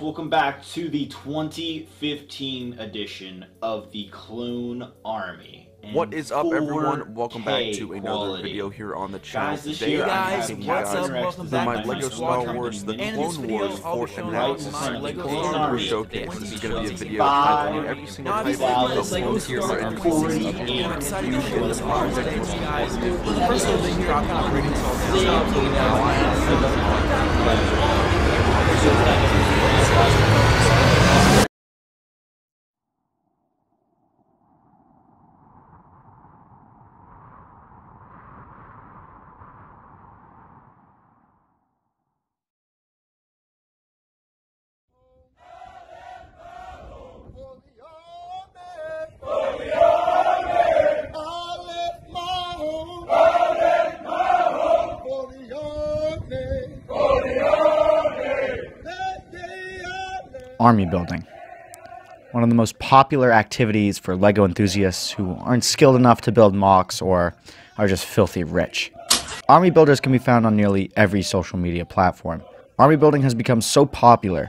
welcome back to the 2015 edition of the Clone Army. What is up, everyone? Welcome back to another video here on the channel. Guys, this Today year I'm having what's up? Welcome back my Lego Star Wars The Clone Wars Fort Analysis Lego Clone Wars Showcase. This is going to be a video highlighting every single type of Lego here for First thing here, I'll kind of bring this all down. Army building. One of the most popular activities for LEGO enthusiasts who aren't skilled enough to build MOCs or are just filthy rich. Army builders can be found on nearly every social media platform. Army building has become so popular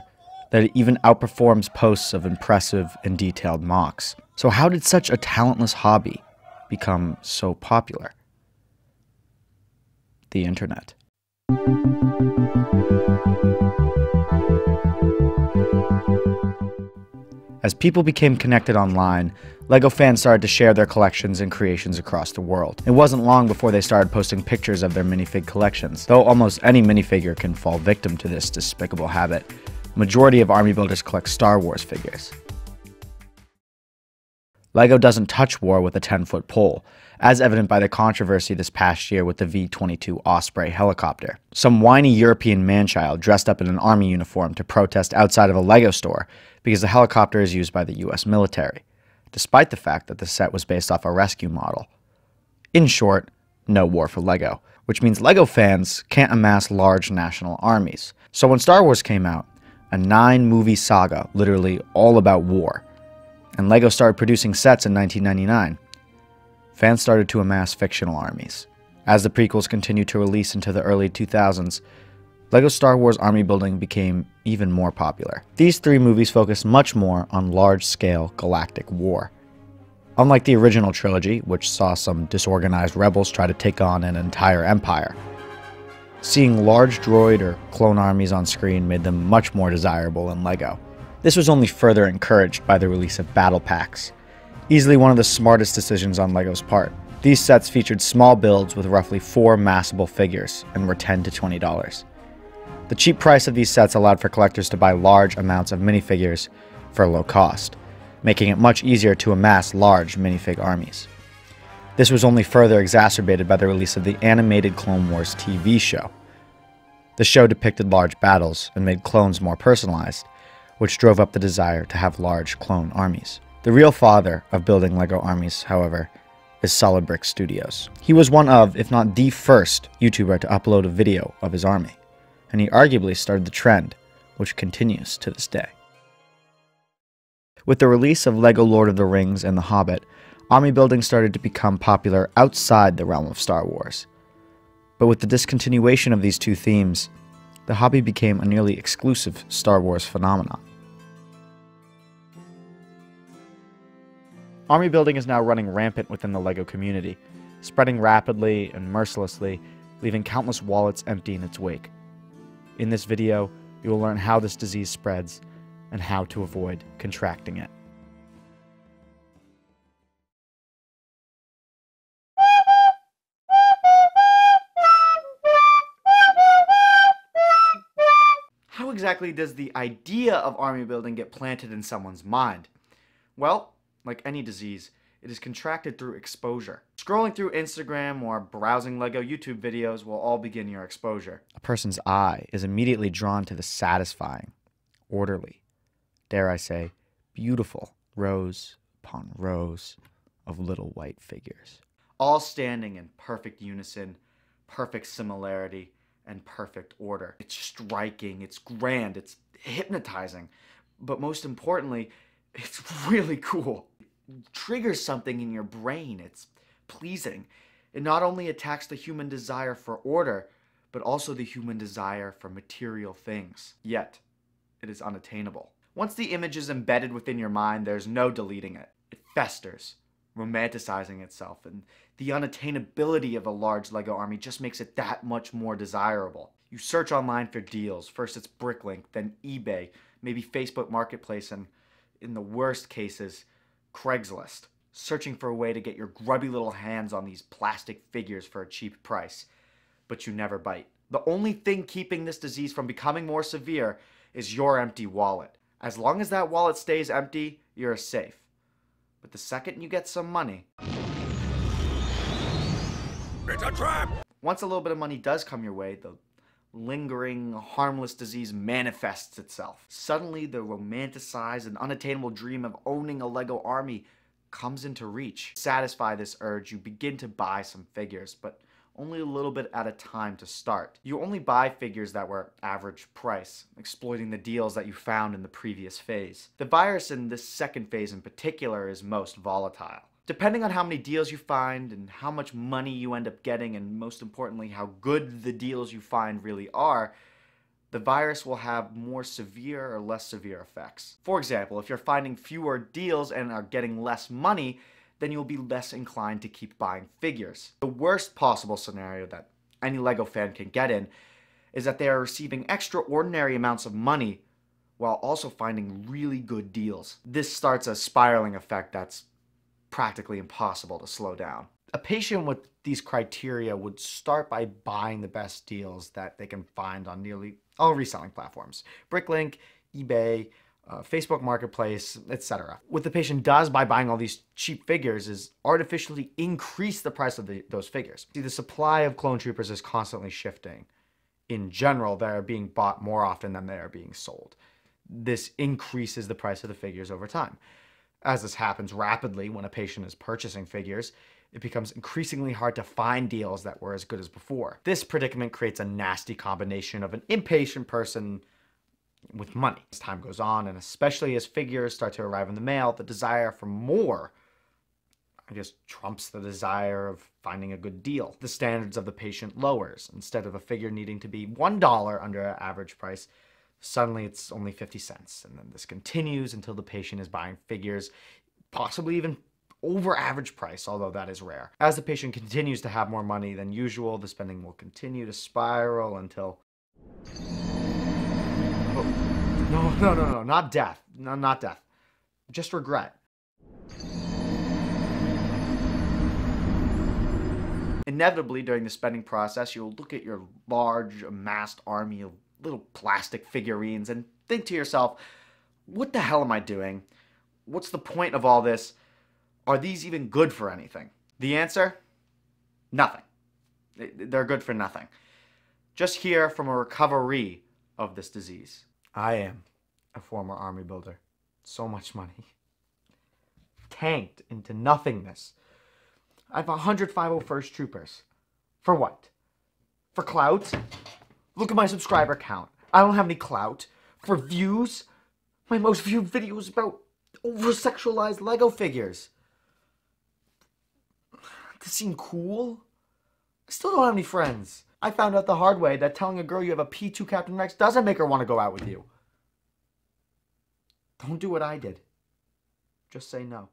that it even outperforms posts of impressive and detailed MOCs. So how did such a talentless hobby become so popular? The internet. As people became connected online, LEGO fans started to share their collections and creations across the world. It wasn't long before they started posting pictures of their minifig collections. Though almost any minifigure can fall victim to this despicable habit, the majority of army builders collect Star Wars figures. LEGO doesn't touch war with a 10-foot pole, as evident by the controversy this past year with the V-22 Osprey helicopter. Some whiny European manchild dressed up in an army uniform to protest outside of a LEGO store because the helicopter is used by the US military, despite the fact that the set was based off a rescue model. In short, no war for LEGO, which means LEGO fans can't amass large national armies. So when Star Wars came out, a 9-movie saga literally all about war, and LEGO started producing sets in 1999, fans started to amass fictional armies. As the prequels continued to release into the early 2000s, LEGO Star Wars army building became even more popular. These 3 movies focused much more on large-scale galactic war. Unlike the original trilogy, which saw some disorganized rebels try to take on an entire empire, seeing large droid or clone armies on screen made them much more desirable in LEGO. This was only further encouraged by the release of battle packs, easily one of the smartest decisions on LEGO's part. These sets featured small builds with roughly 4 massable figures and were $10 to $20. The cheap price of these sets allowed for collectors to buy large amounts of minifigures for low cost, making it much easier to amass large minifig armies. This was only further exacerbated by the release of the animated Clone Wars TV show. The show depicted large battles and made clones more personalized, which drove up the desire to have large clone armies. The real father of building LEGO armies, however, is Solid Brick Studios. He was one of, if not the first, YouTuber to upload a video of his army, and he arguably started the trend, which continues to this day. With the release of LEGO Lord of the Rings and The Hobbit, army building started to become popular outside the realm of Star Wars. But with the discontinuation of these 2 themes, the hobby became a nearly exclusive Star Wars phenomenon. Army building is now running rampant within the LEGO community, spreading rapidly and mercilessly, leaving countless wallets empty in its wake. In this video, you will learn how this disease spreads and how to avoid contracting it. How exactly does the idea of army building get planted in someone's mind? Well, like any disease, it is contracted through exposure. Scrolling through Instagram or browsing LEGO YouTube videos will all begin your exposure. A person's eye is immediately drawn to the satisfying, orderly, dare I say, beautiful rows upon rows of little white figures, all standing in perfect unison, perfect similarity, and perfect order. It's striking, it's grand, it's hypnotizing, but most importantly, it's really cool. It triggers something in your brain. It's pleasing. It not only attacks the human desire for order, but also the human desire for material things. Yet, it is unattainable. Once the image is embedded within your mind, there's no deleting it. It festers, romanticizing itself, and the unattainability of a large Lego army just makes it that much more desirable. You search online for deals. First it's Bricklink, then eBay, maybe Facebook Marketplace, and in the worst cases, Craigslist, searching for a way to get your grubby little hands on these plastic figures for a cheap price. But you never bite. The only thing keeping this disease from becoming more severe is your empty wallet. As long as that wallet stays empty, you're safe. But the second you get some money, it's a trap! Once a little bit of money does come your way, the lingering, harmless disease manifests itself. Suddenly, the romanticized and unattainable dream of owning a Lego army comes into reach. To satisfy this urge, you begin to buy some figures, but only a little bit at a time to start. You only buy figures that were average price, exploiting the deals that you found in the previous phase. The virus in this second phase in particular is most volatile. Depending on how many deals you find and how much money you end up getting, and most importantly how good the deals you find really are, the virus will have more severe or less severe effects. For example, if you're finding fewer deals and are getting less money, then you'll be less inclined to keep buying figures. The worst possible scenario that any Lego fan can get in is that they are receiving extraordinary amounts of money while also finding really good deals. This starts a spiraling effect that's practically impossible to slow down. A patient with these criteria would start by buying the best deals that they can find on nearly all reselling platforms. Bricklink, eBay, Facebook Marketplace, etc. What the patient does by buying all these cheap figures is artificially increase the price of those figures. See, the supply of clone troopers is constantly shifting. In general, they are being bought more often than they are being sold. This increases the price of the figures over time. As this happens rapidly when a patient is purchasing figures, it becomes increasingly hard to find deals that were as good as before. This predicament creates a nasty combination of an impatient person with money. As time goes on, and especially as figures start to arrive in the mail, the desire for more, trumps the desire of finding a good deal. The standards of the patient lowers. Instead of a figure needing to be $1 under an average price, suddenly it's only 50 cents. And then this continues until the patient is buying figures, possibly even over average price, although that is rare. As the patient continues to have more money than usual, the spending will continue to spiral until... No, not death. No, not death. Just regret. Inevitably, during the spending process, you'll look at your large, amassed army of little plastic figurines and think to yourself, what the hell am I doing? What's the point of all this? Are these even good for anything? The answer? Nothing. They're good for nothing. Just hear from a recovery of this disease. I am a former army builder. So much money. Tanked into nothingness. I have 100 501st troopers. For what? For clout? Look at my subscriber count. I don't have any clout. For views? My most viewed video is about over-sexualized Lego figures. Does it seem cool? I still don't have any friends. I found out the hard way that telling a girl you have a P2 Captain Rex doesn't make her want to go out with you. Don't do what I did. Just say no.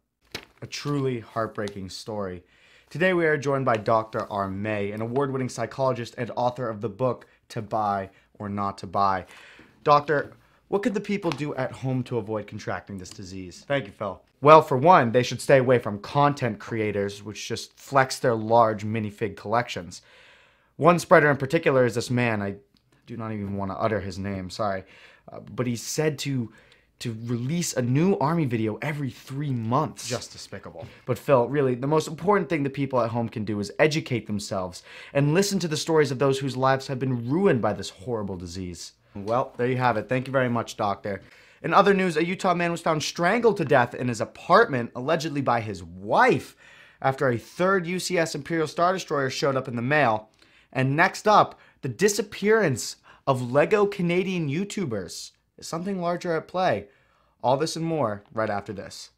A truly heartbreaking story. Today we are joined by Dr. R. May, an award-winning psychologist and author of the book To Buy or Not to Buy. Doctor, what could the people do at home to avoid contracting this disease? Thank you, Phil. Well, for one, they should stay away from content creators which just flex their large minifig collections. One spreader in particular is this man. I do not even want to utter his name, sorry. But he's said to release a new army video every 3 months. Just despicable. But Phil, really, the most important thing that people at home can do is educate themselves and listen to the stories of those whose lives have been ruined by this horrible disease. Well, there you have it. Thank you very much, Doctor. In other news, a Utah man was found strangled to death in his apartment, allegedly by his wife, after a third UCS Imperial Star Destroyer showed up in the mail. And next up, the disappearance of Lego Canadian YouTubers. Is something larger at play? All this and more right after this.